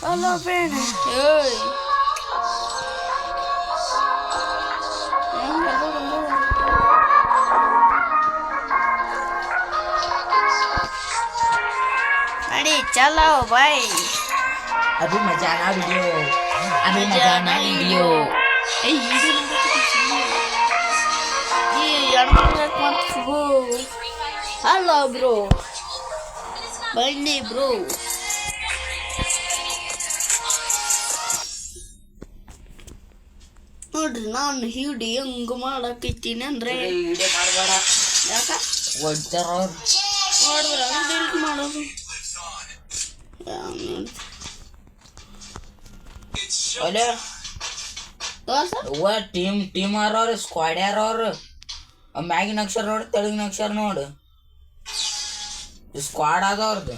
Hello, friend. Hey. अरे चलो भाई अभी मजा आना वीडियो अभी मजा आना वीडियो हेलो ब्रो बन्नी ब्रो ನೋಡ್ರಿ ನಾನು ಹಿಡಿ ಹೆಂಗ ಮಾಡಾಕತ್ತೀನಿ ಅಂದ್ರೆ ವಿಡಿಯೋ ಮಾಡಬೇಡ ಯಾಕ ಒಡ್ತಾರ ನೋಡಿದ್ರ ಡಿಲೀಟ್ ಮಾಡೋದು ಅಲೆ ಟೀಮ್ ಯಾರವ್ರು ಸ್ಕ್ವಾಡ್ ಯಾರವ್ರು ಮ್ಯಾಗಿನ ಅಕ್ಷರ ನೋಡು ತೆಳಗಿನ ಅಕ್ಷರ ನೋಡು ಸ್ಕ್ವಾಡ್ ಆದವ್ರದ್ದು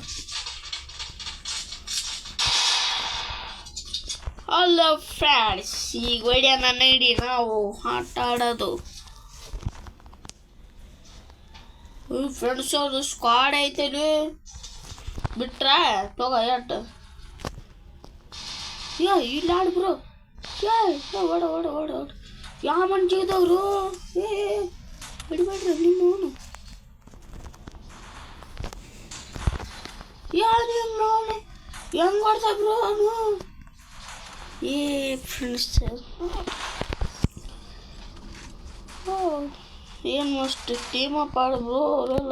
ಹಲೋ ಫ್ರೆಂಡ್ಸ್ ಈಗ ವಿಡಿಯೋನ ನೋಡಿ ನಾವು ಆಟ ಆಡೋದು ಫ್ರೆಂಡ್ಸ್ ಅವ್ರದ್ದು ಸ್ಕ್ವಾಡ್ ಐತೇನು ಬಿಟ್ರ ತಗೋ ಎಟ್ಟು ಇಲ್ಲಿ ಆಡು ಬ್ರೋ ಓಡ ಓಡ ಓಡ ಓಡ ಯಾವ ಮಂಜಿದವರು ಬಿಡ್ಬೇಡ್ರಿ ನಿಮ್ಮವನು ಯಾರು ನೋಡು ಹೆಂಗ್ ಮಾಡ್ತಾ ಬ್ರೋ ಅವನು ಫ್ರೆಂಡ್ಸ್ ಏನು ಮಸ್ತ್ ಟೀಮ್ ಅಪ್ ಆಡಿದ್ರು ಅವರೆಲ್ಲ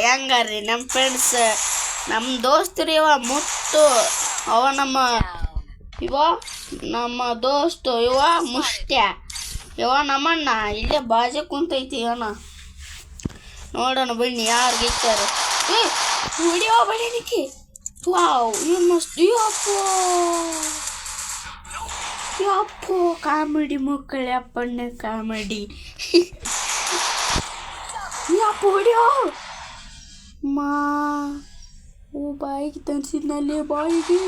ಹೆಂಗಾರ್ರಿ ನಮ್ಮ ಫ್ರೆಂಡ್ಸ್ ನಮ್ಮ ದೋಸ್ತರು ಇವ ಮುತ್ತು ಅವ ನಮ್ಮ ದೋಸ್ತು ಇವ ಮುಷ್ಟ್ಯ ಇವ ನಮ್ಮಣ್ಣ ಇಲ್ಲೇ ಬಾಜು ಕುಂತೈತಿ ಇವನ ನೋಡೋಣ ಬನ್ನಿ ಯಾರು ಗೆಲ್ತಾರೆ ವಿಡಿಯೋ ಬನ್ನಿ ವಾವ್ ಏನು ಮಸ್ತ್ ಯಪ್ಪೋ ಕಾಮಿಡಿ ಮಕ್ಕಳು ಅಪ್ಪಣ್ಣ ಕಾಮಿಡಿ ಯಪ್ಪ ವಿಡಿಯೋ ಮಾ ಓ ಬಾಯಿಗೆ ತನ್ಸಿದ್ನಲ್ಲಿ ಬಾಯಿಗೆ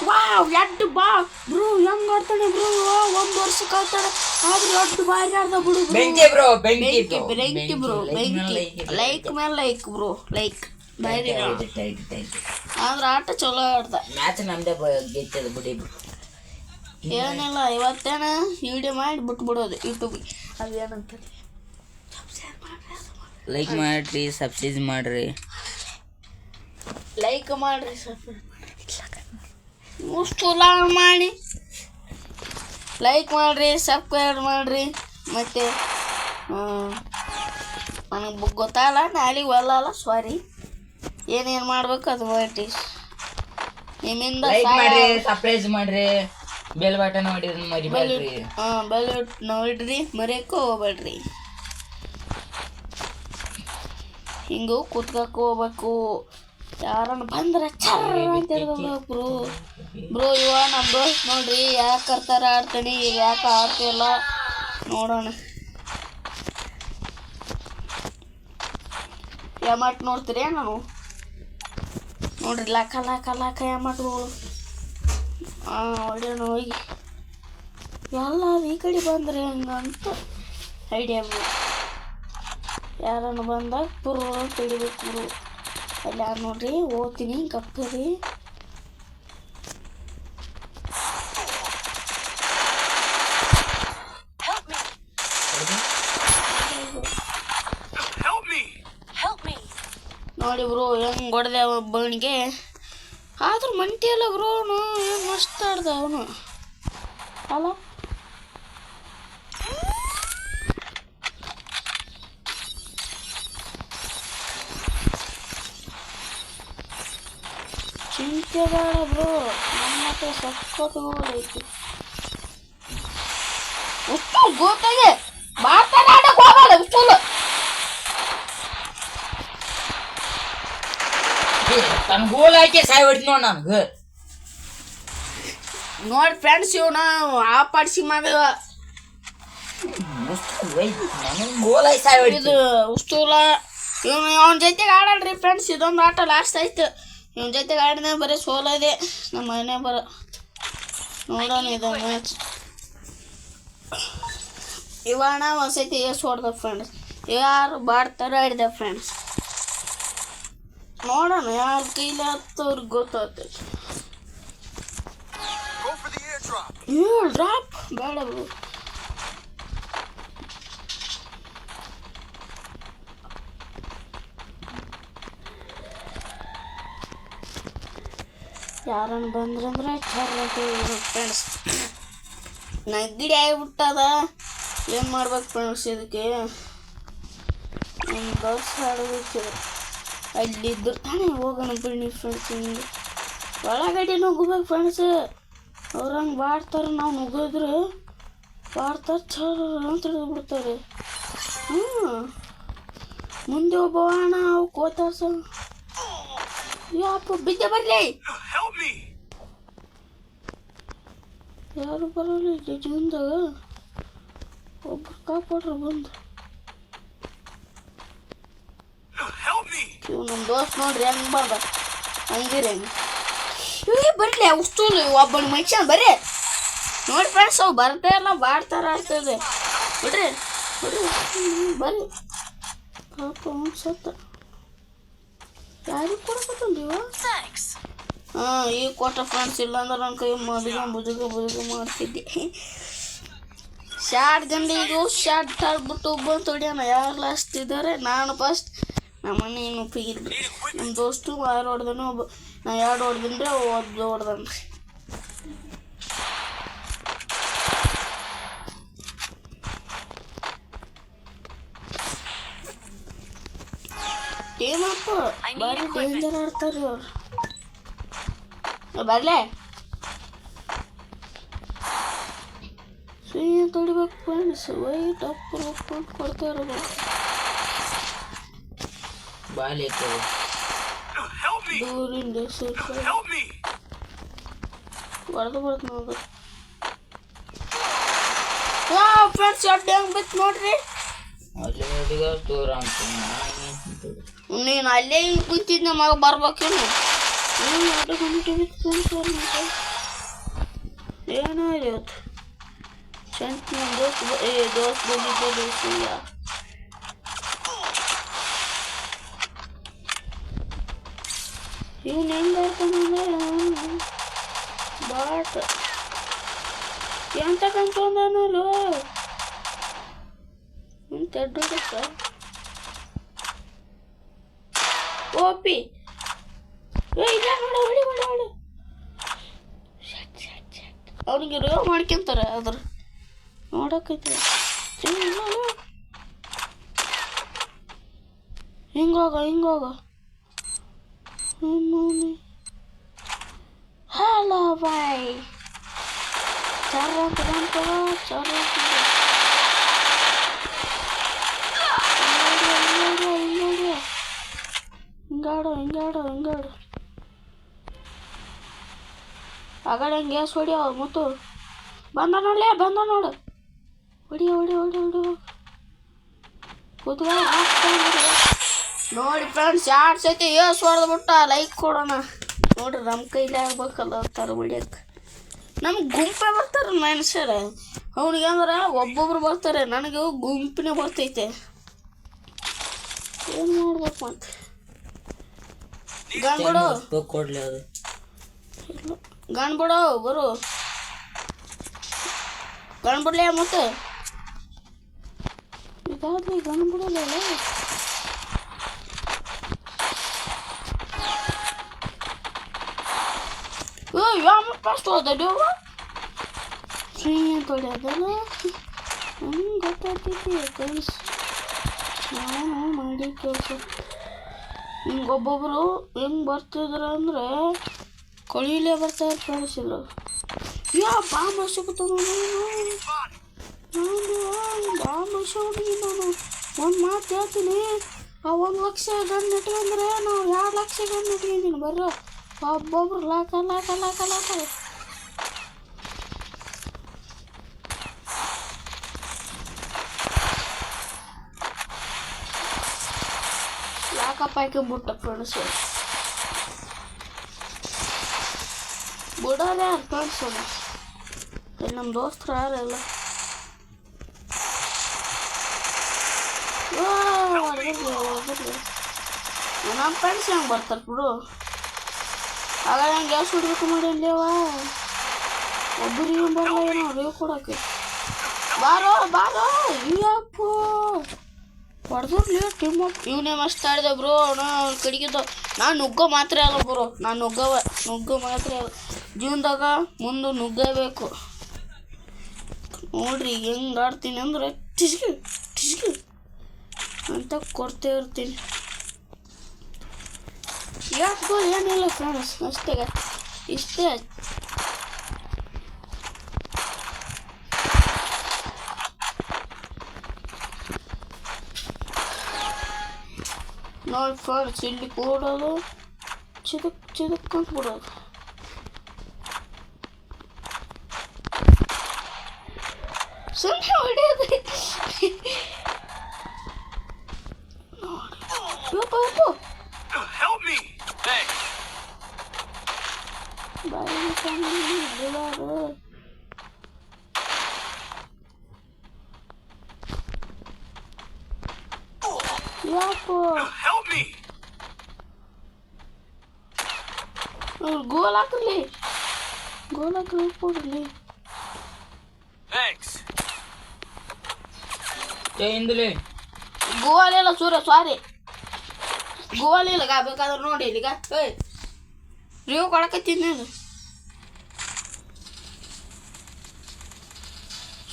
ವಾವ್ ಎಡ್ಡು ಬಾ ಬ್ರೋ ಹೆಂಗ್ ಆಡ್ತಾನೆ ಬ್ರೋ 1 ವರ್ಷಕ್ಕೆ ಆಡ್ತಾನೆ ಆದ್ರೆ ಎಡ್ಡು ಬಾರಿ ಆಡ್ದ ಬಿಡು ಬೆಂಕಿ ಬ್ರೋ ಬ್ರೋ ಲೈಕ್ ಮೇಲೆ ಲೈಕ್ ಬ್ರೋ ಲೈಕ್ ಬಾರಿ ಆದ್ರೆ ಆಟ ಚಲೋ ಆಡ್ದ ಮ್ಯಾಚ್ ನಮ್ದೇ ಗೆದ್ದದ ಬಿಡಿ ಏನಿಲ್ಲ ಇವತ್ತೇನ ವಿಡಿಯೋ ಮಾಡಿ ಬಿಟ್ಬಿಡೋದು ಯೂಟ್ಯೂಬಿಗೆ ಅದು ಏನಂತಾರೆ ಲೈಕ್ ಮಾಡ್ರಿ ಸಬ್ಸ್ಕ್ರೈಬ್ ಮಾಡ್ರಿ ಲೈಕ್ ಮಾಡ್ರಿ ಮಾಡಿ ಲೈಕ್ ಮಾಡ್ರಿ ಸಬ್ಸ್ಕ್ರೈಬ್ ಮಾಡ್ರಿ ಮತ್ತು ನನಗೆ ಗೊತ್ತಾಗಲ್ಲ ನಾಳೆಗೆ ಒಲ್ಲಲ್ಲ ಸಾರಿ ಏನೇನು ಮಾಡ್ಬೇಕು ಅದು ಮಾಡಿ ನಿಮ್ಮಿಂದ ಲೈಕ್ ಮಾಡ್ರಿ ಸಬ್ಸ್ಕ್ರೈಬ್ ಮಾಡ್ರಿ ಬೆಲ್ ಬಟನ್ ಮರಿಬೇಡ್ರಿ ಬೆಲ್ ನೋಡ್ರಿ ಮರೆಯಕ್ಕೂ ಹೋಗ್ಬೇಡ್ರಿ ಹಿಂಗೂ ಕೂತ್ಕಕ್ಕೆ ಹೋಗ್ಬೇಕು ಯಾರನ್ನ ಬಂದ್ರೆ ಬ್ರೋ ಇವ ನಮ್ಮ ದೋಸ್ತ್ ನೋಡ್ರಿ ಯಾಕೆ ಕರ್ತಾರ ಆಡ್ತಾನೆ ಈಗ ಯಾಕೆ ಆಡ್ತಿಲ್ಲ ನೋಡೋಣ ಯಮಾಟ್ ನೋಡ್ತೀರಿ ನಾವು ನೋಡ್ರಿ ಲಾಕ ಲಾಕ ಲಾಕ ಯಮಾಟ್ಗಳು ಹೊಡೆಯೋಣ ಹೋಗಿ ಎಲ್ಲರೂ ಈ ಕಡೆ ಬಂದ್ರೆ ಹಂಗಂತ ಐಡಿಯಾ ಯಾರನ್ನು ಬಂದಾಗ ಪುರು ತಿಳಿಬೇಕು ಬ್ರೋ ಅಲ್ಲಿ ಯಾರು ನೋಡ್ರಿ ಓದ್ತೀನಿ ಕಪ್ಪರಿ ನೋಡಿ ಬ್ರೋ ಹೆಂಗೆ ಹೊಡೆದೆ ಒಬ್ಬನಿಗೆ ಆದ್ರೂ ಮಂಟಿ ಅಲ್ಲ ಬ್ರೋ ಏನು ಮಸ್ತ್ ಆಡ್ದ ಅವನು ಅಲ್ಲ ಚಿಂತೆ ಬೇಡ ಬ್ರೋ ನಮ್ಮ ಹತ್ರ ಸಕ್ಕತ್ತು ಐತಿ ಅಷ್ಟು ಗೊತ್ತಾಗೆ ಮಾತನಾಡಕ್ ಹೋಗಲ್ಲ ಅಷ್ಟಲ್ಲ ತನ್ನ ಗೋಲ್ ಹಾಕಿ ಸಾಯ್ ಹೊಡಿದ್ ನೋಡ್ ನನಗೆ ನೋಡಿ ಫ್ರೆಂಡ್ಸ್ ಇವನ ಆ ಪಾಡ್ಸಿ ಮಗ ಗೋಲ್ ಹಾಕಿ ಸಾಯ್ ಹೊಡಿದು ಇದು ಉಸ್ತೂಲ ಇವನು ಅವನ ಜೊತೆಗೆ ಆಡಲ್ರಿ ಫ್ರೆಂಡ್ಸ್ ಇದೊಂದು ಆಟ ಲಾಸ್ಟ್ ಆಯ್ತು ಇವನ ಜೊತೆಗೆ ಆಡಿದ ಬರೀ ಸೋಲದೆ ನಮ್ಮ ಮನೆ ನೋಡೋಣ ಇದು ಮ್ಯಾಚ್ ಇವಣ್ಣ ಒಂದ್ಸತಿ ಎಷ್ಟು ಹೊಡ್ದ ಫ್ರೆಂಡ್ಸ್ ಯಾರು ಬಾಡ್ತಾರ ಆಡಿದೆ ಫ್ರೆಂಡ್ಸ್. ನೋಡೋಣ ಯಾರು ಕೈಲಿ ಹತ್ತವ್ರಿಗೆ ಗೊತ್ತಾಗ್ತದೆ. ಡ್ರಾಪ್ ಬೇಡ ಯಾರನ್ನು ಬಂದ್ರಂದ್ರೆ ಫ್ರೆಂಡ್ಸ್. ನೆಗಡಿ ಆಗಿಬಿಟ್ಟದ, ಏನು ಮಾಡ್ಬೇಕು ಫ್ರೆಂಡ್ಸ್ ಇದಕ್ಕೆ? ಒಂದು ಬಸ್ ಆಡಬೇಕು. ಅಲ್ಲಿದ್ದು ತಾನೇ ಹೋಗೋಣ ಬನ್ನಿ ಫ್ರೆಂಡ್ಸ್. ಹಿಂಗೆ ಒಳಗಡೆ ನುಗ್ಗಬೇಕು ಫ್ರೆಂಡ್ಸ್. ಅವ್ರು ಹಂಗೆ ಬಾಡ್ತಾರೆ, ನಾವು ನುಗ್ಗಿದ್ರೆ ಬಾಡ್ತಾರೆ ಚಲೋ ಅಂತ ಹಿಡಿದ್ಬಿಡ್ತಾರೆ. ಮುಂದೆ ಒಬ್ಬ ಅಣ್ಣ ಅವು ಕೋತಾರ್ಸ ಯಾಪ ಬಿದ್ದೆ ಬರಲಿ. ಯಾರು ಬರಲ್ಲ ಜೀವನದಾಗ. ಒಬ್ರು ಕಾಪಾಡ್ರು ಬಂದು. ಇವ್ ನಮ್ಮ ದೋಸ್ತ್ ನೋಡ್ರಿ ಹೆಂಗೆ ಬಂದ ಹಂಗಿರಿ ಹೆಂಗೆ ಬರಲಿ ಉಸ್ತೂಲು ಒಬ್ಬನ ಮನುಷ್ಯ ಬರ್ರಿ ನೋಡಿ ಫ್ರೆಂಡ್ಸ್. ಅವು ಬರ್ತಾ ಇಲ್ಲ ಬಾಡ್ತಾರ ಆಗ್ತದೆ. ಬಿಡ್ರಿ ಬಿಡ್ರಿ ಬರ್ರಿ. ಪಾಪ ಸತ್ತ ಯಾರಿಗೆ ಕೊಡಕತ್ತಂದಿವ? ಈಗ ಕೊಟ್ಟ ಫ್ರೆಂಡ್ಸ್. ಇಲ್ಲಾಂದ್ರೆ ನನ್ನ ಕೈ ಬುದುಗ ಮಾಡ್ತಿದ್ದೆ. ಶಾರ್ಟ್ ಗಂಡಿಗೂ ಶಾರ್ಟ್ ತಾಳ್ಬಿಟ್ಟು ಬಂದು ಹೊಡಿಯೋಣ. ಯಾರು ಲಾಸ್ಟ್ ಇದ್ದಾರೆ? ನಾನು ಫಸ್ಟ್. ನಮ್ಮ ಮನೆ ಏನು ಉಪ್ಪಿಗಿಲ್ಲ. ನಮ್ಮ ದೋಸ್ತು 6 ಹೊಡೆದನು, ಒಬ್ಬ ನಾ 2 ಹೊಡೆದಿನ್ರಿ, ಒಬ್ಬ ಹೊಡೆದನ್ರಿ. ಟೀಮ್ ಅಪ್ ಭಾರಿ ಡೇಂಜರ್ ಆಡ್ತಾರೆ ಅವ್ರು. ಬರಲೇ ಸುಯ್ಯ ತೊಡಿಬೇಕು ಫ್ರೆಂಡ್ಸ್. ವೈಟ್ ಅಪ್ ಕೊಡ್ತಾರೆ. ದೂರಿಂದ ಹೊಡೆದು ಬರ್ತದೆ ನೋಡ್ರಿ. ಫ್ರೆಂಡ್ಸ್ ಎಡ್ಡೆ ಹಂಗೆ ಬಿತ್ತು ನೋಡ್ರಿ. ನೀನು ಅಲ್ಲೇ ಕುಂತಿದ್ದ ಮಗ ಬರ್ಬೇಕೇನು? ಏನೋ ಇವತ್ತು ಶಂಟ್ ನಮ್ಮ ದೋಸ್ತ್ ಬಂದಿದ್ದ ಸುಯ್ಯ. ಇವನು ಹೆಂಗೆ ಆಡ್ತಾನಂದ್ರೆ ಬಾಟ್ ಎಂತ ಕಂತಂದನಲ್ಲೋ ತೆಡ್ಡು ಓಪಿ. ಇಲ್ಲ ನೋಡ ಹೊಡಿ ಹೊಡಿ ಹೊಡಿ. ಅವ್ನಿಗೆ ರೇವ್ ಮಾಡ್ಕೊಂತಾರೆ ಅದ್ರ ನೋಡಕೈತೆ. ಹಿಂಗೋಗ ಹಲೋ ಬಾಯ್. ಹಿಂಗಾಡು ಆಗಡೆ ಹಂಗೆ ಗ್ಯಾಸ್ ಹೊಡಿಯೋ ಮತ್ತು ಬಂದ ನೋಡು ಹೊಡಿಯೋ ಕೂತ್ಕ ನೋಡಿ ಫ್ರೆಂಡ್ಸ್. 2 ಸತಿ ಏಸ್ ಹೊಡೆದ್ಬಿಟ್ಟ. ಲೈಕ್ ಕೊಡೋಣ ನೋಡ್ರಿ. ನಮ್ಮ ಕೈಲಿ ಆಗ್ಬೇಕಲ್ಲ ಥರ ಹೊಡಿಯಕ್ಕೆ. ನಮ್ಗೆ ಗುಂಪೇ ಬರ್ತಾರೆ ಮನುಷ್ಯರು. ಅವನಿಗೆ ಅಂದ್ರೆ ಒಬ್ಬೊಬ್ರು ಬರ್ತಾರೆ, ನನಗೆ ಗುಂಪಿನೇ ಬರ್ತೈತೆ. ಏನು ಮಾಡ್ಬೇಕು ಮತ್ತೆ? ಗಣ್ ಬಿಡೋ ಬರು ಗಣ್ ಬಿಡ್ಲೇ ಮತ್ತೆ ಇದಾದ್ಲಿ ಗಣ್ ಬಿಡಲ್ಲ. ಯಾವ ಫಸ್ಟ್ ಹೋದಲ್ಲ ತೊಳೆಯೋದಲ್ಲ ಹಂಗೆ ಗೊತ್ತಾಗ್ತೈತಿ ಫ್ರೆಂಡ್ಸ್. ನಾನು ಮಾಡಿ ಕೆಲಸ ಹಿಂಗೆ ಒಬ್ಬೊಬ್ರು ಹೆಂಗೆ ಬರ್ತಿದ್ರು ಅಂದರೆ ಕೊಳಿಲೇ ಬರ್ತಾರೆ ಫ್ರೆಂಡ್ಸ್. ಇಲ್ಲ ಬಾಂಬ್ ಹಸಿಬಿಟ್ಟು ಬಾಂಬ್ ಹಸಿ ನಾನು ಒಂದು ಮಾತು ಹೇಳ್ತೀನಿ. ಆ 1 ಲಕ್ಷ ಗಂಡು ಇಟ್ಕೊಂಡ್ರೆ ನಾವು 2 ಲಕ್ಷ ಗಂಡು ಇಟ್ಕೊಂಡಿದ್ದೀನಿ. ಬರ್ರೋ ಒಬ್ಬೊಬ್ರು ಲಾಕ ಲಾಕಪ್ ಹಾಕಿಬಿಟ್ಟ ಫ್ರೆಂಡ್ಸ್. ಬಿಡೋದೇ ಫ್ರೆಂಡ್ಸ್. ನಮ್ಮ ದೋಸ್ತರು ಯಾರೆಲ್ಲ ನಮ್ಮ ಫ್ರೆಂಡ್ಸ್ ಹೆಂಗೆ ಬರ್ತಾರೆ ಬಿಡು. ಆಗ ಹೆಂಗೆ ಗ್ಯಾಸ್ ಹೊಡ್ಬೇಕು ಮಾಡಿಲ್ಲೇವ ಒಬ್ಬರಿಗೆ ಬರಲ್ಲ ಏನೋ ರೇವ್ ಕೊಡೋಕೆ. ಬಾರೋ ಅಯ್ಯಪ್ಪೋ ಹೊಡೆದ್ರಿ ಟೀಮ್ ಇವನೇ ಮಸ್ತ್ ಆಡಿದೆ ಬ್ರೋ. ಕಡೆಗಿದ್ದ ನಾನು ನುಗ್ಗೋ ಮಾತ್ರ ಅಲ್ಲ ಬ್ರೋ, ನಾನು ನುಗ್ಗೋ ಮಾತ್ರ ಅಲ್ಲ ಜೀವನದಾಗ ಮುಂದೆ ನುಗ್ಗಬೇಕು. ನೋಡ್ರಿ ಹೆಂಗೆ ಆಡ್ತೀನಿ ಅಂದ್ರೆ ಟಿಸ್ಗಿ ಅಂತ ಕೊಡ್ತೇ ಇರ್ತೀನಿ. ಯಾಕೋ ಏನಿಲ್ಲ ಫ್ರೆಂಡ್ಸ್, ಅಷ್ಟೇ ಇಷ್ಟೇ. ನೋಡಿ ಫ್ರೆಂಡ್ಸ್, ಇಲ್ಲಿ ಕೂಡೋದು ಚಿದಕ್ ಅಂತ ಬಿಡೋದು. ಸುಮ್ಮನೆ ಹೊಡೆಯೋದು. ಯಾಕೋ ಗೋಲ್ ಹಾಕಲಿ ಕೊಡಲಿ. ಗೋಲ್ ಇಲ್ಲ ಸಾರಿ ಗೋಲ್ ಇಲ್ಲ ಬೇಕಾದ್ರೆ ನೋಡಿ ಇಲ್ಲಿಗ ನೀವು ಕೊಡಕತ್ತೀನಿ.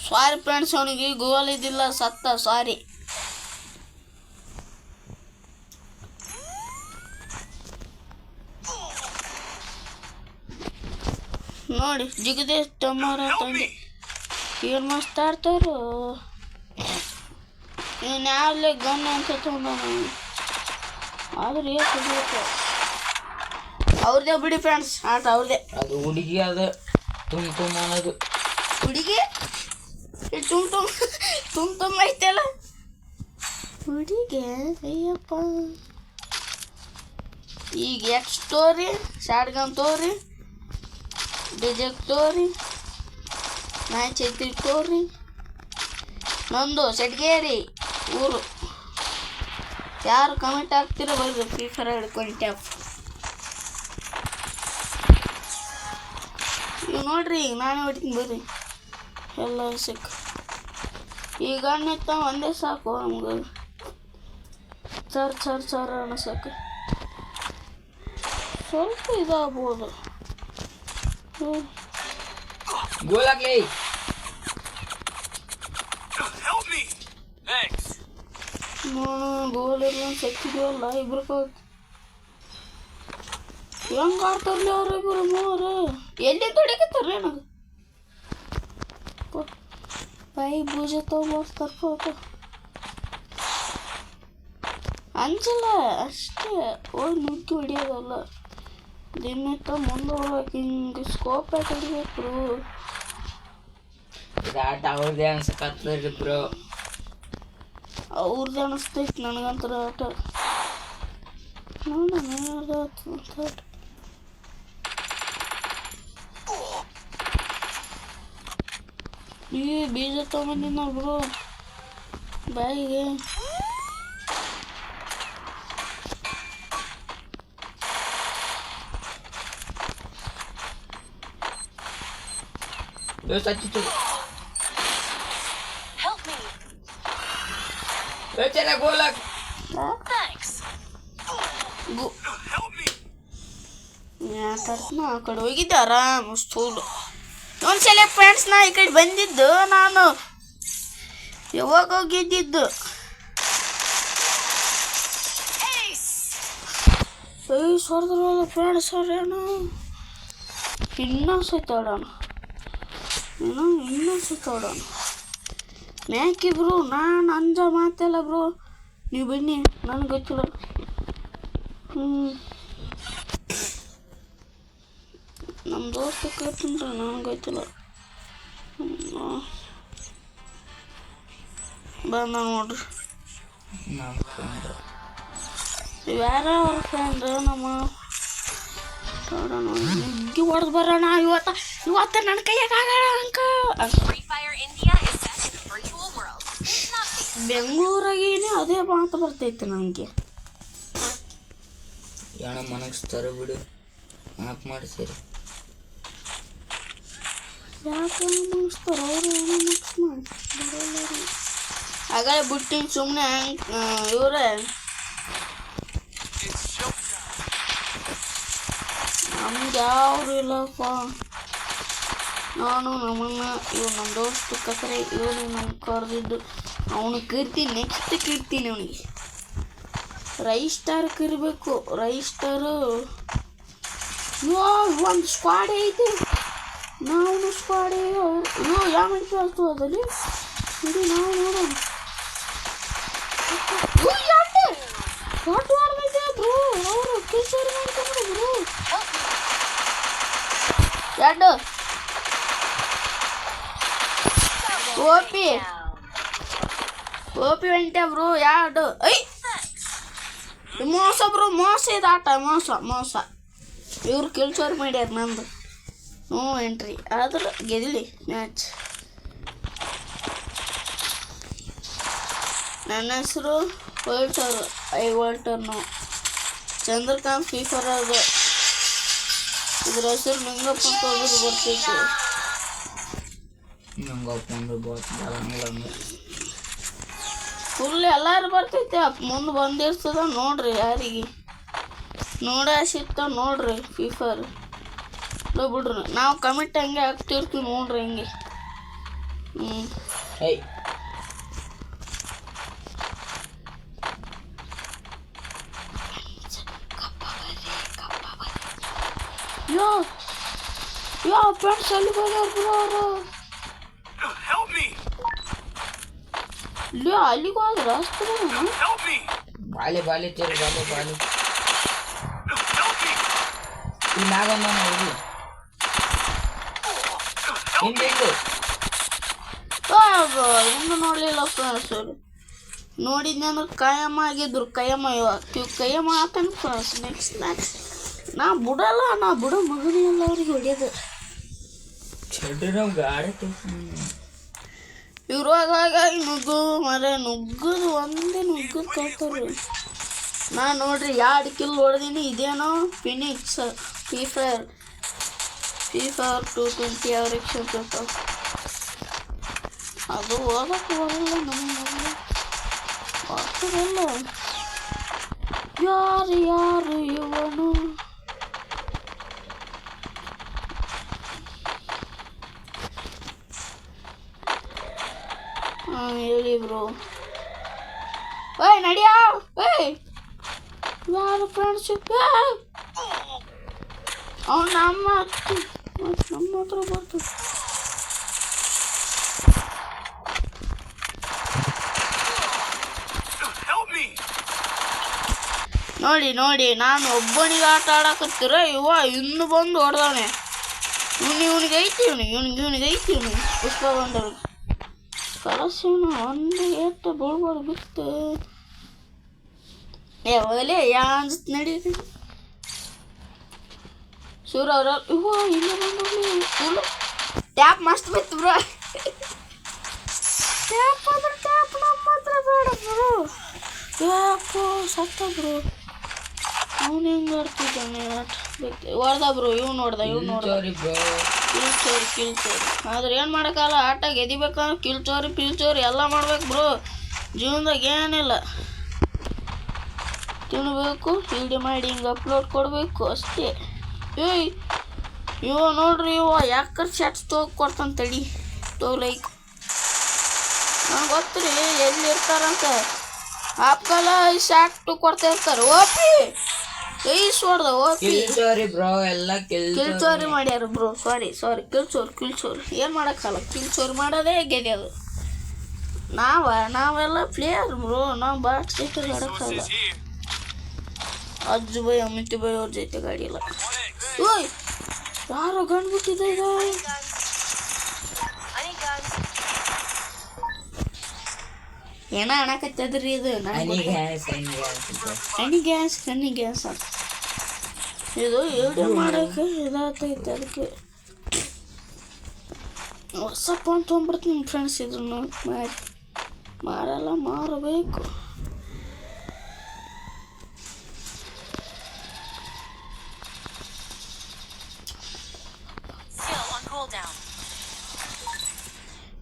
ಸಾರಿ ಫ್ರೆಂಡ್ಸ್, ಅವನಿಗೆ ಗೋಲ್ ಇದ್ದಿಲ್ಲ, ಸತ್ತ. ಸಾರಿ. ನೋಡಿ ಜಿಗದೇಶ್ ಟಮಾರ ತಂದೆ ಏನು ಮಸ್ತ್ ಆಡ್ತಾರೋ. ನೀನು ಯಾವ್ಲೇ ಗನ್ ಅಂತ ತೊಗೊಂಡ ಆದ್ರೆ ಅವ್ರದೇ ಬಿಡಿ ಫ್ರೆಂಡ್ಸ್, ಆಟ ಅವ್ರದೇ. ಅದು ಹುಡುಗಿ ಅದು ತುಂಬ ಅನ್ನೋದು ಹುಡುಗಿ ತುಂಬ ಐತಲ್ಲ ಹುಡುಗಿ. ಅಯ್ಯಪ್ಪ ಈಗ ಎಕ್ಸ್ ತೋರಿ, ಶಾರ್ಟ್ ಗನ್ ತೋರಿ, ಡಿಜೆಕ್ಟ್ ತೋರಿ, ಮ್ಯಾಚ್ ಐತಿ ತೋರಿ. ನಂದು ಸೆಟ್ಗೇರಿ ಊರು. ಯಾರು ಕಮೆಂಟ್ ಹಾಕ್ತಿರೋ ಬರ್ರಿ ಫ್ರೀ ಫೈರ್ ಹಿಡ್ಕೊಂಡು ಟ್ಯಾಪ್. ಈಗ ನೋಡ್ರಿ, ಈಗ ನಾನೇ ಹೊಡಿತೀನಿ ಬರ್ರಿ. ಎಲ್ಲ ಸಿಕ್ಕ ಈಗ ಅನ್ನಿತ್ತ ಒಂದೇ ಸಾಕು ನಮ್ಗೆ. ಚರ್ ಅನ್ನಿಸಕ್ಕೆ ಸ್ವಲ್ಪ ಇದಾಗ್ಬೋದು. ಗೋಲ್ ಹಾಕ್ಲಿ. ಗೋಲ್ ಇಲ್ಲ ಸಕ್ಕಿದ್ವಲ್ಲ ಇಬ್ರು. ಹೆಂಗೆ ಆಡ್ತಾರಲಿ ಅವ್ರಿಬ್ರು ಮೂವರು. ಎಲ್ಲಿ ತೊಡಿಕತ್ತಾರ್ರಿ ನನಗೆ ಬಾಯಿ ಬೂಜೆ ತೊಗೊಬರ್ತಾರ. ಅಂಜಲ್ಲ ಅಷ್ಟೇ, ಹೋಗಿ ನುಗ್ಗಿ ಹೊಡಿಯೋದಲ್ಲ. ದಿನತ್ತ ಮುಂದೆ ಹೋಗ್ಬೇಕು, ಹಿಂಗೆ ಸ್ಕೋಪ್ ಆಗಿ ಹೊಡಿಬೇಕು. ಆಟ ಅವ್ರದ್ದೇ ಅನ್ಸಕತ್ತದ್ರಿ ಬ್ರೋ. ಅವ್ರದ್ದು ಅನಿಸ್ತೈತಿ ನನಗಂತರ ಆಟ. ನೋಡೋಣ ಆಟ. ಈ ಬೀಜ ತೊಗೊಂಡಿನ ಬ್ರೋ ಬಾಯಿಗೆ. ಆ ಕಡೆ ಹೋಗಿದ್ದೆ ಆರಾಮ್ ಸ್ಥೂಲು. ಒಂದ್ಸಲ ಫ್ರೆಂಡ್ಸ್ ನಾ ಈ ಕಡೆ ಬಂದಿದ್ದು, ನಾನು ಯಾವಾಗ ಹೋಗಿದ್ದಿದ್ದು ಹೊರದ್ರಲ್ಲ ಫ್ರೆಂಡ್ಸ್. ಅವ್ರೇನು ಇನ್ನೂ ಸುತ್ತಾಡೋಣ ಮ್ಯಾಕಿ ಬ್ರೋ. ನಾನು ಅಂಜ ಮಾತೆಲ್ಲ ಬ್ರೋ, ನೀವು ಬನ್ನಿ, ನನಗೆ ಗೊತ್ತಿಲ್ಲ. ನಮ್ಮ ದೋಸ್ತ ಕೇಳ್ತೀನಿ, ನನಗೆ ಗೊತ್ತಿಲ್ಲ. ಬಂದ ನೋಡ್ರಿ, ಯಾರ ಅವ್ರ ಫ್ರೆಂಡ್ ನಮ್ಮ ನುಗ್ಗಿ ಹೊಡೆದು ಬರೋಣ. ಇವತ್ತ ನನ್ನ ಕೈಯಾಗ ಆಗಲ್ಲ ಅಂಕ. ಬೆಂಗಳೂರಾಗೇನೆ ಅದೇ ಮಾತು ಬರ್ತೈತೆ ನನಗೆ. ಏನೋ ಮನಗಿಸ್ತಾರೆ ಬಿಡು, ಆಪ್ ಮಾಡಿಸಿರಿ. ಯಾಕೆ ಮುಗಿಸ್ತಾರ ಅವರು? ಏನೋ ಮುಗಿಸ್ ಮಾಡಿ ಹಾಗಾದ್ರೆ ಬಿಟ್ಟಿನ ಸುಮ್ಮನೆ ಇವರೇ ನಮ್ಗೆ ಯಾರು ಇಲ್ಲಪ್ಪ. ನಾನು ನಮ್ಮನ್ನ ಇವ್ ನಮ್ಮ ದೋಸ್ತು ಕಸರೆ ಇವನು ನಮ್ಗೆ ಕರೆದಿದ್ದು ಅವನು ಕರಿತೀನಿ. ನೆಕ್ಸ್ಟ್ ಕರಿತೀನಿ ಅವನಿಗೆ ರೈಸ್ ಸ್ಟಾರ್ ಕರಿಬೇಕು. ರೈಸ್ ಸ್ಟಾರು ಒಂದು ಸ್ಕ್ವಾಡ್ ಐತಿ. ನಾವು ಸ್ಕ್ವಾಡ್ ಅಯ್ಯೋ ಯಾವ ಮಂಚು ಆಗ್ತದೆ ಅದಲ್ಲಿ ಇದು ನಾವು ನೋಡೋಣ. ಬ್ರೋ ಅವರು ಕಿಶೋರ್ ಮಾಡ್ಕೊಂಡ್ರು ಎರಡು ಓಪಿ ವೆಂಟೆ ಬ್ರೋ ಎರಡು. ಐ ಮೋಸ ಬ್ರೋ, ಮೋಸ ಇದು ಆಟ, ಮೋಸ. ಇವ್ರು ಕಿಲ್ಚೋರ್ ಮಾಡ್ಯಾರ ನಂದು. ನೋ ಎಂಟ್ರಿ ಆದ್ರೆ ಗೆದಿಲಿ ಮ್ಯಾಚ್. ನನ್ನ ಹೆಸರು ವೋಲ್ಟರ್ ನಾವು ಚಂದ್ರಕಾಂತ್ ಫೀಫರ್ ಅದು. ಇದ್ರ ಹೆಸರು ನಂಗಪ್ಪ ಅಂತ ಹೋಗೋದು ಬರ್ತೈತಿ. ಫುಲ್ ಎಲ್ಲಾರು ಬರ್ತೈತಿ. ಮುಂದೆ ಬಂದಿರ್ತದ ನೋಡ್ರಿ. ಯಾರಿಗೆ ನೋಡ ಸಿಗ್ತಾವ ನೋಡ್ರಿ. ಫೀಫರ್ ಬಿಡ್ರಿ, ನಾವು ಕಮೆಂಟ್ ಹಂಗೆ ಹಾಕ್ತಿರ್ತೀವಿ ನೋಡ್ರಿ ಹಂಗೆ. ಯೋ ಫ್ರೆಂಡ್ಸ್ ಅಲ್ಲಿ ಹೋಗ್ಯಾರ ಬ್ರೋ ಅವರು. ಅಲ್ಲಿಗೆ ಹೋದ್ರ ಅಷ್ಟು ಬಾಲಿ ತೇರಿ ಬಾಲಿ ಈ ಮ್ಯಾಗಮ್ಮ ನೋಡಿ ಎಂದು ನೋಡ್ಲಿಲ್ಲ ಫ್ರೆಂಡ್ಸ್. ನೋಡಿದ್ನಿ ಅಂದ್ರೆ ಕೈಯಮ್ಮ ಆಗಿದ್ರು. ಕೈಯಮ್ಮ ಇವಾಗ ಕೈಯಮ್ಮ ಆತನ ಫ್ರೆಂಡ್ಸ್. ನೆಕ್ಸ್ಟ್ ಮ್ಯಾಚ್ ನಾ ಬಿಡಲ್ಲ, ಬಿಡೋ ಮಗನೇ ಎಲ್ಲ ಅವ್ರಿಗೆ ಹೊಡಿಯೋದು. ಇವ್ರು ಆಗಾಗ ನುಗ್ಗದು ಒಂದೇ ನುಗ್ಗದು ಕಳ್ತಾರೆ. ನಾ ನೋಡ್ರಿ 2 ಕಿಲ್ ಹೊಡೆದೀನಿ. ಇದೇನೋ ಫಿನಿಕ್ಸ್ ಫೀಫರ್ 220 ಅವ್ರಿಗೆ ಅದು ಓದಕ್ಕೆ ಬರಲ್ಲ ನಮಗೆ. ಆಗ್ತದಲ್ಲ ಯಾರು ಇವನು. ಹೇಳಿ ಬ್ರೋ. ಓಯ್ ನಡಿಯ ಯಾರು ಫ್ರೆಂಡ್ಶಿಪ್ ಅವ್ನು ನಮ್ಮ ಹತ್ರ ಬರ್ತದೆ. ನೋಡಿ ನಾನು ಒಬ್ಬನಿಗೆ ಆಟ ಆಡಕತ್ತೀರ. ಇನ್ನು ಬಂದು ಹೊಡೆದವನೆ. ಇವನಿಗೆ ಐತಿ ಪುಷ್ಪ ಬಂದವ್ರಿಗೆ ಕಲಸಿವನು ಒಂದು ಏಟ ಬೀಳ್ಬಾರ್ದು ಬಿತ್ತು. ಹೋಗಲೇ ಅನ್ಸುತ್ತೆ ನಡೀತಿ. ಸೂರ ಅವ್ರ ಇಲ್ಲ ಬಂದು ಟ್ಯಾಪ್ ಮಸ್ತ್ ಬಿತ್ತು ಬ್ರೋ. ಟ್ಯಾಪ್ ನಮ್ಮ ಹತ್ರ ಬೇಡ ಬ್ರೋ. ಯಾಕೋ ಸತ್ತ ಬ್ರೋ. ಅವನು ಹೆಂಗೆ ಆಡ್ತಿದ್ದಾನೆ ಹೊಡೆದ ಬ್ರೋ. ಇವ್ನು ನೋಡ್ದ ಕಿಲ್ಚೋರಿ. ಆದ್ರೆ ಏನು ಮಾಡೋಕ್ಕಲ್ಲ. ಆಟ ಗೆದಿಬೇಕಂದ್ರೆ ಕಿಲ್ಚೋರಿ ಎಲ್ಲ ಮಾಡ್ಬೇಕು ಬ್ರೋ. ಜೀವನದಾಗ ಏನಿಲ್ಲ, ತಿನ್ಬೇಕು, ವಿಡಿಯೋ ಮಾಡಿ ಹಿಂಗೆ ಅಪ್ಲೋಡ್ ಕೊಡಬೇಕು ಅಷ್ಟೇ. ನೋಡ್ರಿ ಯಾಕರ್ ಶಾಟ್ಸ್ ಕೊಡ್ತಾನೆ ತಡಿ ಲೈಕ್. ನಂಗೆ ಗೊತ್ತ್ರಿ ಎಲ್ಲಿ ಇರ್ತಾರಂತ. ಆಪ್ಕಲ್ಲ ಶಾಟ್ ಕೊಡ್ತಾ ಇರ್ತಾರೆ. ಕಿಲ್ಚೋರಿ ಮಾಡ್ಯಾರ ಬ್ರೋ. ಸಾರಿ ಕಿಲ್ಚೋರಿ ಏನು ಮಾಡೋಕ್ಕಲ್ಲ. ಕಿಲ್ಚೋರಿ ಮಾಡೋದೇ ಗೆದ್ಯೋದು. ನಾವೆಲ್ಲ ಪ್ಲೇಯರ್ ಬ್ರೋ. ನಾವು ಬಾಟ್ ಜೊತೆ ಆಡೋಕ್ಕಲ್ಲ. ಅಜ್ಜು ಬೈ ಅಮಿತ್ ಬೈ ಅವ್ರ ಜೊತೆ ಗಾಡಿ ಇಲ್ಲ. ಯಾರೋ ಗಂಡು ಬಿಟ್ಟಿದೆ ಇದು. ಏನೋ ಅನ್ನಕತ್ತದ್ರಿ ಇದು. ಗ್ಯಾಸ್ ಇದು ವಿಡಿಯೋ ಮಾಡೋಕೆ ಇದಾಗ್ತೈತೆ. ಅದಕ್ಕೆ ಹೊಸ ಫೋನ್ ತೊಗೊಂಡ್ಬಿಡ್ತೀನಿ ಫ್ರೆಂಡ್ಸ್. ಇದನ್ನು ಮಾಡಿ ಮಾರಲ್ಲ ಮಾರಬೇಕು.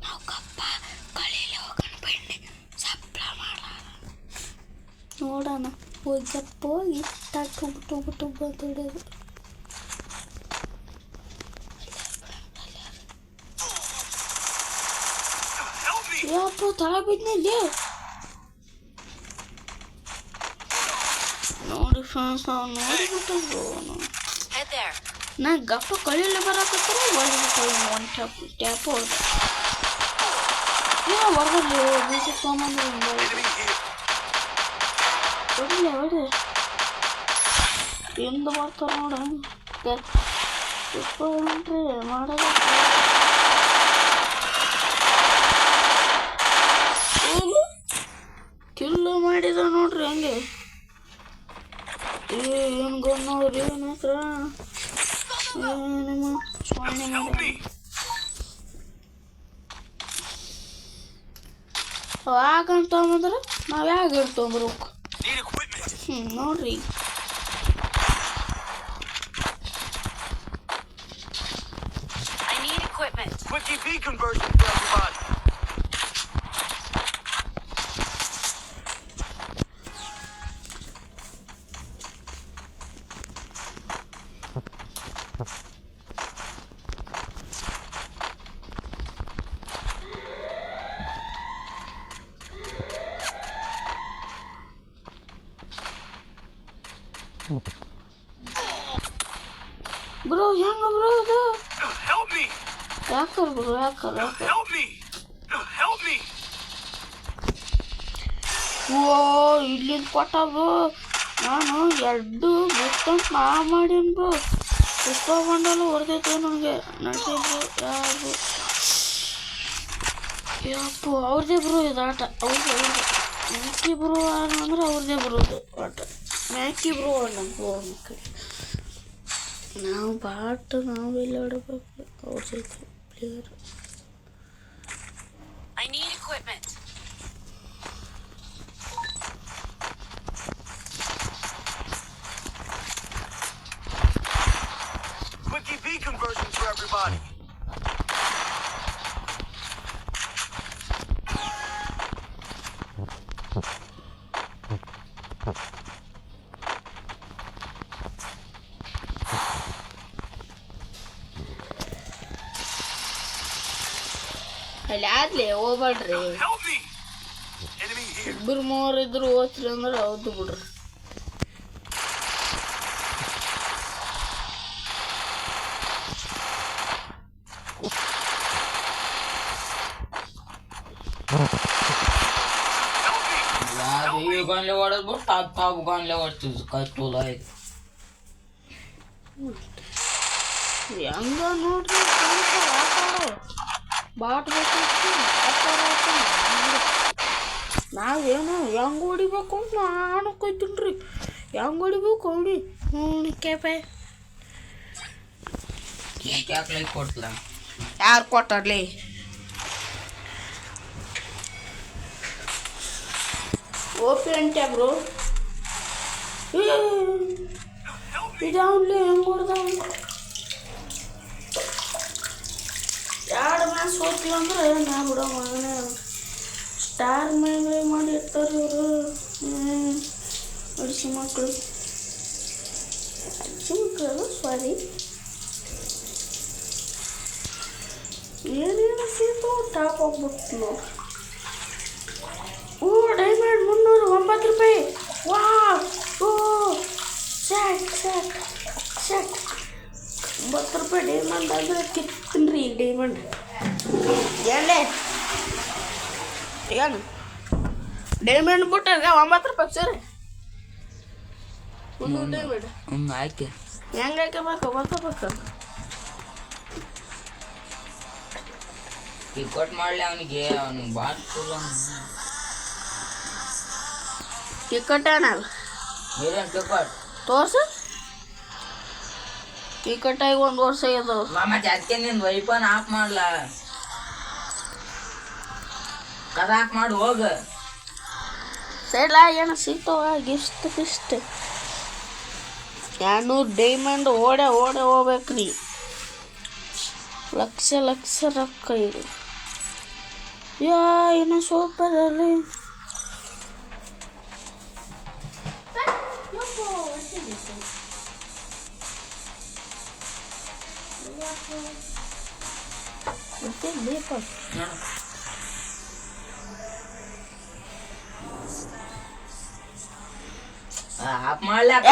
ನಾವು ಕಪ್ಪ ಕಳೀಲಿ ಹೋಗೋಣ ಬನ್ನಿ ಸಪ್ಲ ಮಾಡ ನೋಡೋಣ. ಹೋಗಪ್ಪ ಹೋಗಿ ಟುಬ್ ಟುಬ್ ಟುಬ್ ಅಂತ ಹೊಡೆಯೋದು. ಯಪ್ಪ ತಳ ಬಿದ್ದಲ್ಲಿ ನೋಡಿ ಫ್ರೆಂಡ್ಸ್ ಅವ್ನು ನೋಡಿಬಿಟ್ಟು ನಾ ಗಪ್ಪ ಕಳಿಲ್ಲ ಬರಕತ್ತಾರ ಹೊಡೆದ್ಬಿಟ್ಟು ಒಂದು ಟ್ಯಾಪ್ ಹೊಡೆದ ಹೊಡೆದಲ್ಲಿ ಬೀಜ ತೊಗೊಂಬಂದು ಹೊಡಿಲ್ಲ ಹೊಡಿ ಎಂದು ಮಾಡ್ತಾರ ನೋಡ ಹೊಂಟ್ರಿ ಮಾಡೋದ ಕಿಲ್ಲು ಮಾಡಿದ ನೋಡ್ರಿ ಹಂಗೆ. ಏನು ಗೊನ್ನೋರಿ ಏನು ಹತ್ರ ನಿಮ್ಮ ಸ್ವಾಮಿ ಮಾಡಿ ಯಾಕಂತ ತೊಗೊಂಬಂದ್ರೆ ನಾವು ಯಾಕೆ ಇಡ್ತೊಂಬರ್ಬೇಕು. ನೋಡ್ರಿ ಬ್ರೋ ಹೆಂಗ ಬ್ರೋ ಇದು ಯಾಕರ್ ಬ್ರೋ ಯಾಕರ್ ಓ ಇಲ್ಲಿಂದ ಕೊಟ್ಟ ಬ್ರೋ. ನಾನು ಎರಡು ಬಿತ್ತಂತ ನಾ ಮಾಡೀನಿ ಬ್ರೋ. ಪುಷ್ಪ ಬಂಡಲು ಹೊಡೆದೈತೆ ನನಗೆ ನಡ್ಸಿದ್ರು ಯಾರು ಯಪ್ಪ ಅವ್ರದ್ದೇ ಬ್ರೋ ಇದು ಆಟ. ಅವ್ರದ್ದೇ ಮ್ಯಾಕಿ ಬ್ರೋ ಅಂದ್ರೆ ಅವ್ರದ್ದೇ ಬರೋದು ಆಟ. ಮ್ಯಾಕಿ ಬ್ರೋ ನಮ್ಮ ಮಕ್ಕಳು ನಾವು ಬಾಟ್ ನಾವು ಇಲ್ಲಿ ಆಡಬೇಕು ಅವ್ರ ಜೊತೆ ಪ್ಲೇಯರ್. Conversion for everybody. ಅಲ್ಲಿ ಆದ್ಲಿ ಹೋಗ್ಬೇಡ್ರಿ. ಇಬ್ಬರು ಮೂವರು ಇದ್ರು ಓದ್ರಿ ಅಂದ್ರೆ ಹೌದು ಬಿಡ್ರಿ. गाणले वाढत बघ ताप ताप गाणले वाटतं काय तुला आहे ಹೆಂಗ ನೋಡ್ರಿ ಬಾಟ್ ನಾವೇನು ಹೆಂಗೆ ಹೊಡಿಬೇಕು ಅಂತ ನಾನು ಕೊಯ್ತೀನಿ. ಹೆಂಗೆ ಹೊಡಿಬೇಕು ಹೊಡಿ ಕ್ಯಾಪೆ ಯಾಕೆ ಕೊಡ್ಲ ಯಾರು ಕೊಟ್ಟಾರ್ಲಿ? ಓಪಿ ಅಂತೆ ಬ್ರೋ. ಇದಾವನ್ಲಿ ಹೆಂಗೆ ಹೊಡ್ದ ಎರಡು ಮ್ಯಾಚ್ ಹೋಗ್ತೀವಿ ಅಂದ್ರೆ ನಾ ಬಿಡೋ ಮಗನೇ ಸ್ಟಾರ್ ಮೇಲೆ ಮಾಡಿ ಇರ್ತಾರೆ ಇವರು. ಅಡಿಸಿ ಮಕ್ಕಳು ಸಾರಿ ಏನೇನು ಸೀತು ಟಾಪ್ ಹೋಗ್ಬಿಟ್ಟು ನೋಡಿ. ಓ ಡೈಮಂಡ್ 309 ರೂಪಾಯಿ. ವಾ ಓ ಸ್ಯಾಕ್ ಸ್ಯಾಕ್ ಸ್ಯಾಕ್ 9 ರೂಪಾಯಿ ಡೈಮಂಡ್ ಅಂದರೆ ಕಿತ್ತೀನಿ ರೀ ಈಗ ಡೈಮಂಡ್ ಎಲ್ಲೇ ಏನು ಡೈಮಂಡ್ ಬಿಟ್ಟಾಗ 9 ರೂಪಾಯಿ ಸರಿ ಒಂದು ಡೈಮಂಡ್ ಆಯ್ಕೆ ಹೆಂಗೆ ಹಾಕಬೇಕು ಬರ್ಕೋಬೇಕು. ಟಿಕೆಟ್ ಮಾಡಲಿ ಅವನಿಗೆ ಅವನಿಗೆ ಬಾತ್ ಟಿಕೆಟ್ ಏನಲ್ಲ ಏನೇನು ಟಿಕೆಟ್ ತೋರ್ಸು. ಟಿಕೆಟ್ ಆಗಿ 1 ವರ್ಷ ಇದು ಮತ್ತೆ ಅದಕ್ಕೆ ನಿನ್ನ ವೈಫನ್ ಆಫ್ ಮಾಡಲ ಕದಾಕ್ ಮಾಡಿ ಹೋಗ. ಸೈಡ್ಲ ಏನೋ ಸಿಗ್ತಾವ ಗಿಸ್ಟ್ 200 ಡೈಮಂಡ್ ಓಡೆ ಹೋಗ್ಬೇಕ್ರಿ. ಲಕ್ಷ ರೊಕ್ಕ ಇದು. ಏನೋ ಸೂಪರಲ್ಲಿ ಆಪ್ ಮಾಡ್ಲಾಕ